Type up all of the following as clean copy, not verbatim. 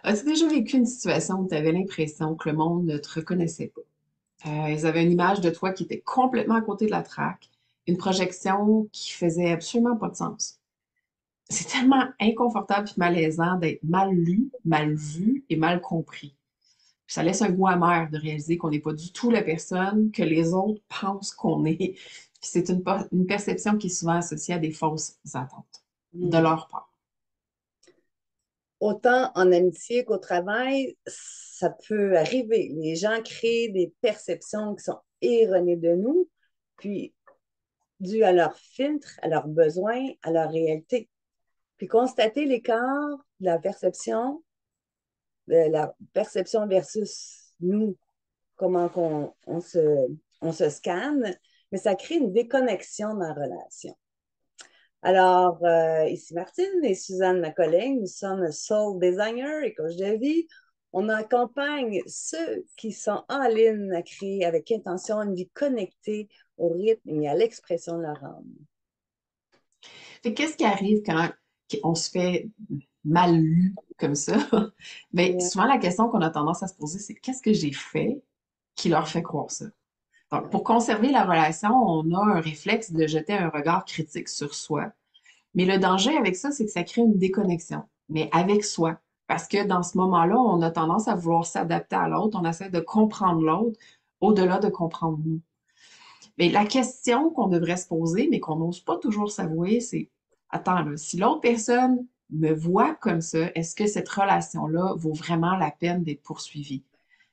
As-tu déjà vécu une situation où tu avais l'impression que le monde ne te reconnaissait pas? Ils avaient une image de toi qui était complètement à côté de la traque, une projection qui faisait absolument pas de sens. C'est tellement inconfortable et malaisant d'être mal lu, mal vu et mal compris. Puis ça laisse un goût amer de réaliser qu'on n'est pas du tout la personne que les autres pensent qu'on est. Puis c'est une perception qui est souvent associée à des fausses attentes de Hmm. leur part. Autant en amitié qu'au travail, ça peut arriver. Les gens créent des perceptions qui sont erronées de nous, puis dues à leurs filtres, à leurs besoins, à leur réalité. Puis constater l'écart de la perception versus nous, comment on se scanne, mais ça crée une déconnexion dans la relation. Alors, ici Martine et Suzanne, ma collègue, nous sommes soul designers et coach de vie. On accompagne ceux qui sont en ligne à créer avec intention une vie connectée au rythme et à l'expression de leur âme. Fait qu'est-ce qui arrive quand on se fait mal lu comme ça? Bien, Ouais, souvent, la question qu'on a tendance à se poser, c'est qu'est-ce que j'ai fait qui leur fait croire ça? Donc, ouais. pour conserver la relation, on a un réflexe de jeter un regard critique sur soi. Mais le danger avec ça, c'est que ça crée une déconnexion, mais avec soi. Parce que dans ce moment-là, on a tendance à vouloir s'adapter à l'autre, on essaie de comprendre l'autre au-delà de comprendre nous. Mais la question qu'on devrait se poser, mais qu'on n'ose pas toujours s'avouer, c'est, attends, là, si l'autre personne me voit comme ça, est-ce que cette relation-là vaut vraiment la peine d'être poursuivie?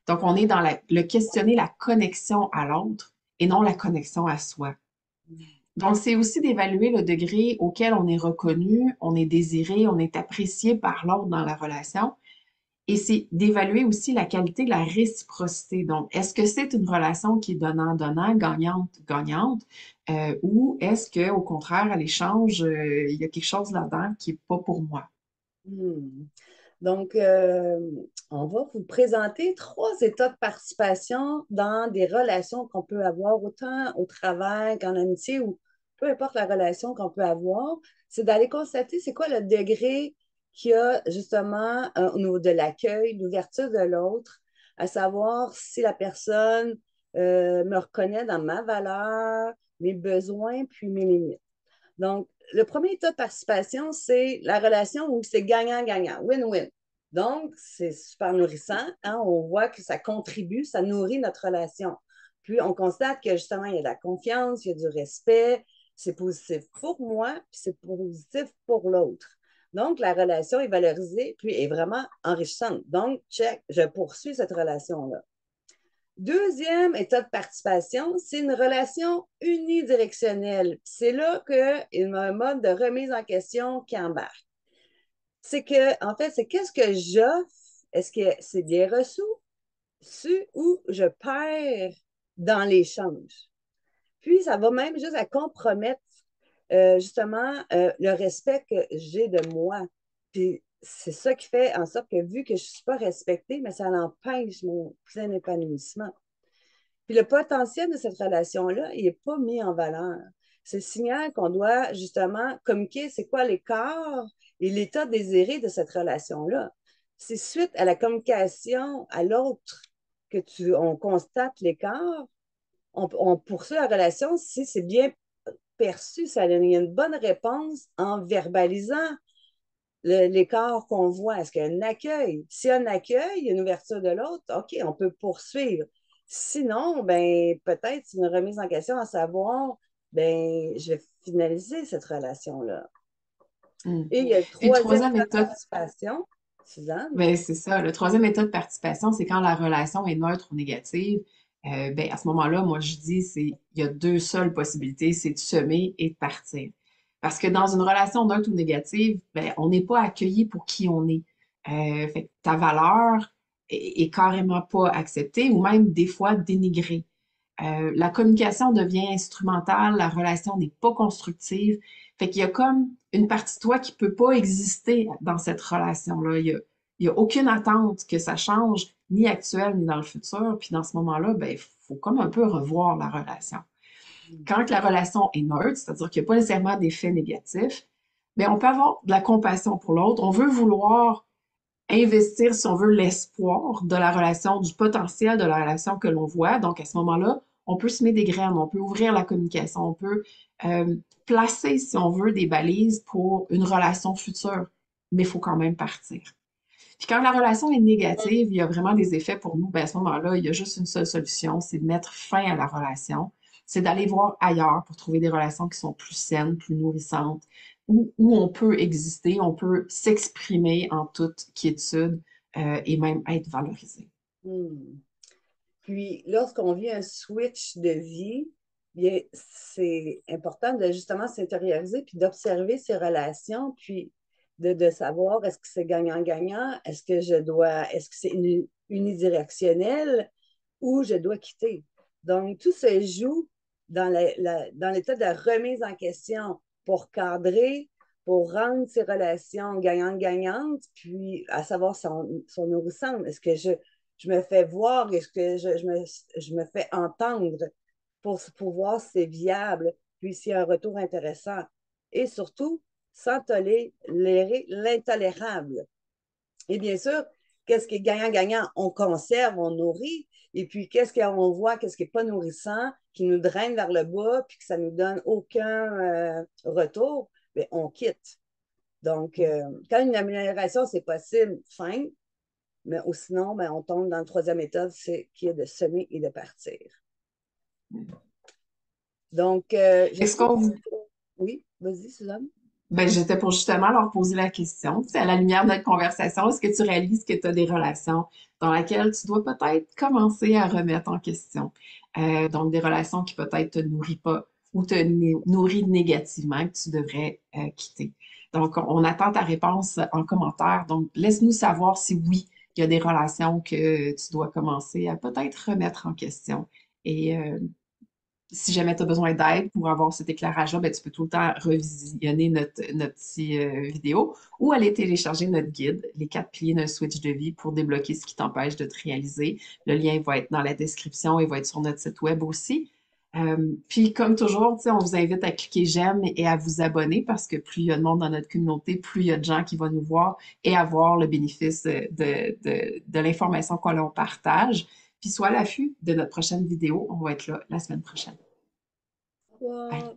Donc, on est dans le questionner la connexion à l'autre et non la connexion à soi. Donc, c'est aussi d'évaluer le degré auquel on est reconnu, on est désiré, on est apprécié par l'autre dans la relation. Et c'est d'évaluer aussi la qualité de la réciprocité. Donc, est-ce que c'est une relation qui est donnant-donnant, gagnante-gagnante, ou est-ce que, au contraire, à l'échange, il y a quelque chose là-dedans qui n'est pas pour moi? Hmm. Donc, on va vous présenter trois états de participation dans des relations qu'on peut avoir autant au travail qu'en amitié ou peu importe la relation qu'on peut avoir. C'est d'aller constater c'est quoi le degré qu'il y a justement au niveau de l'accueil, l'ouverture de l'autre, à savoir si la personne me reconnaît dans ma valeur, mes besoins, puis mes limites. Donc, le premier état de participation, c'est la relation où c'est gagnant-gagnant, win-win. Donc, c'est super nourrissant. Hein? On voit que ça contribue, ça nourrit notre relation. Puis, on constate que justement, il y a de la confiance, il y a du respect, c'est positif pour moi, puis c'est positif pour l'autre. Donc, la relation est valorisée, puis est vraiment enrichissante. Donc, check, je poursuis cette relation-là. Deuxième état de participation, c'est une relation unidirectionnelle. C'est là qu'il y a un mode de remise en question qui embarque. C'est que, en fait, c'est qu'est-ce que j'offre? Est-ce que c'est bien reçu ou je perds dans l'échange? Puis, ça va même juste à compromettre justement le respect que j'ai de moi. Puis, c'est ça qui fait en sorte que vu que je ne suis pas respectée, mais ça empêche mon plein épanouissement. Puis le potentiel de cette relation-là, il n'est pas mis en valeur. C'est le signal qu'on doit justement communiquer c'est quoi l'écart et l'état désiré de cette relation-là. C'est suite à la communication à l'autre on constate l'écart, on poursuit la relation si c'est bien perçu, il y a une bonne réponse en verbalisant l'écart qu'on voit. Est-ce qu'il y a un accueil? S'il y a un accueil, il y a une ouverture de l'autre, OK, on peut poursuivre. Sinon, ben, peut-être une remise en question à savoir, ben, je vais finaliser cette relation-là. Hmm. Et il y a le Puis, troisième troisième état de état, participation, Suzanne. ben, c'est ça. Le troisième état de participation, c'est quand la relation est neutre ou négative. Ben, à ce moment-là, moi, je dis, il y a deux seules possibilités, c'est de semer et de partir. Parce que dans une relation neutre ou négative, ben, on n'est pas accueilli pour qui on est. Fait que ta valeur est carrément pas acceptée ou même des fois dénigrée. La communication devient instrumentale, la relation n'est pas constructive. Fait qu'il y a comme une partie de toi qui peut pas exister dans cette relation-là. Il y a aucune attente que ça change, ni actuel, ni dans le futur. Puis dans ce moment-là, ben, il faut comme un peu revoir la relation. Quand la relation est neutre, c'est-à-dire qu'il n'y a pas nécessairement d'effet négatif, ben, on peut avoir de la compassion pour l'autre. On veut vouloir investir, si on veut, l'espoir de la relation, du potentiel de la relation que l'on voit. Donc, à ce moment-là, on peut semer des graines, on peut ouvrir la communication, on peut placer, si on veut, des balises pour une relation future, mais il faut quand même partir. Puis quand la relation est négative, il y a vraiment des effets pour nous, ben à ce moment-là, il y a juste une seule solution, c'est de mettre fin à la relation, c'est d'aller voir ailleurs pour trouver des relations qui sont plus saines, plus nourrissantes, où on peut exister, on peut s'exprimer en toute quiétude et même être valorisé. Hmm. Puis, lorsqu'on vit un switch de vie, bien, c'est important de justement s'intérioriser puis d'observer ses relations, puis de savoir est-ce que c'est gagnant-gagnant, est-ce que c'est unidirectionnel ou je dois quitter. Donc, tout se joue dans l'état de remise en question pour cadrer, pour rendre ces relations gagnantes-gagnantes, puis à savoir sont nourrissantes. Est-ce que je me fais voir, est-ce que je me fais entendre pour voir si c'est viable, puis s'il y a un retour intéressant. Et surtout, sans tolérer l'intolérable. Et bien sûr, qu'est-ce qui est gagnant-gagnant? On conserve, on nourrit. Et puis, qu'est-ce qu'on voit, qu'est-ce qui n'est pas nourrissant, qui nous draine vers le bas, puis que ça ne nous donne aucun retour, bien, on quitte. Donc, quand une amélioration, c'est possible, fin, mais ou sinon, ben, on tombe dans la troisième étape, c'est qui est de semer et de partir. Donc, je Est-ce sais que... qu'on Oui, vas-y, Suzanne. Ben, j'étais pour justement leur poser la question. Tu sais, à la lumière de notre conversation, est-ce que tu réalises que tu as des relations dans lesquelles tu dois peut-être commencer à remettre en question? Donc, des relations qui peut-être te nourrissent pas ou te nourrissent négativement, que tu devrais quitter. Donc, on attend ta réponse en commentaire. Donc, laisse-nous savoir si oui, il y a des relations que tu dois commencer à peut-être remettre en question. Et si jamais tu as besoin d'aide pour avoir cet éclairage-là, ben, tu peux tout le temps revisionner notre petit vidéo ou aller télécharger notre guide, les 4 piliers d'un switch de vie pour débloquer ce qui t'empêche de te réaliser. Le lien va être dans la description et va être sur notre site web aussi. Puis, comme toujours, tu sais, on vous invite à cliquer j'aime et à vous abonner parce que plus il y a de monde dans notre communauté, plus il y a de gens qui vont nous voir et avoir le bénéfice de l'information qu'on leur partage. Puis, sois à l'affût de notre prochaine vidéo. On va être là la semaine prochaine. Bye. Wow.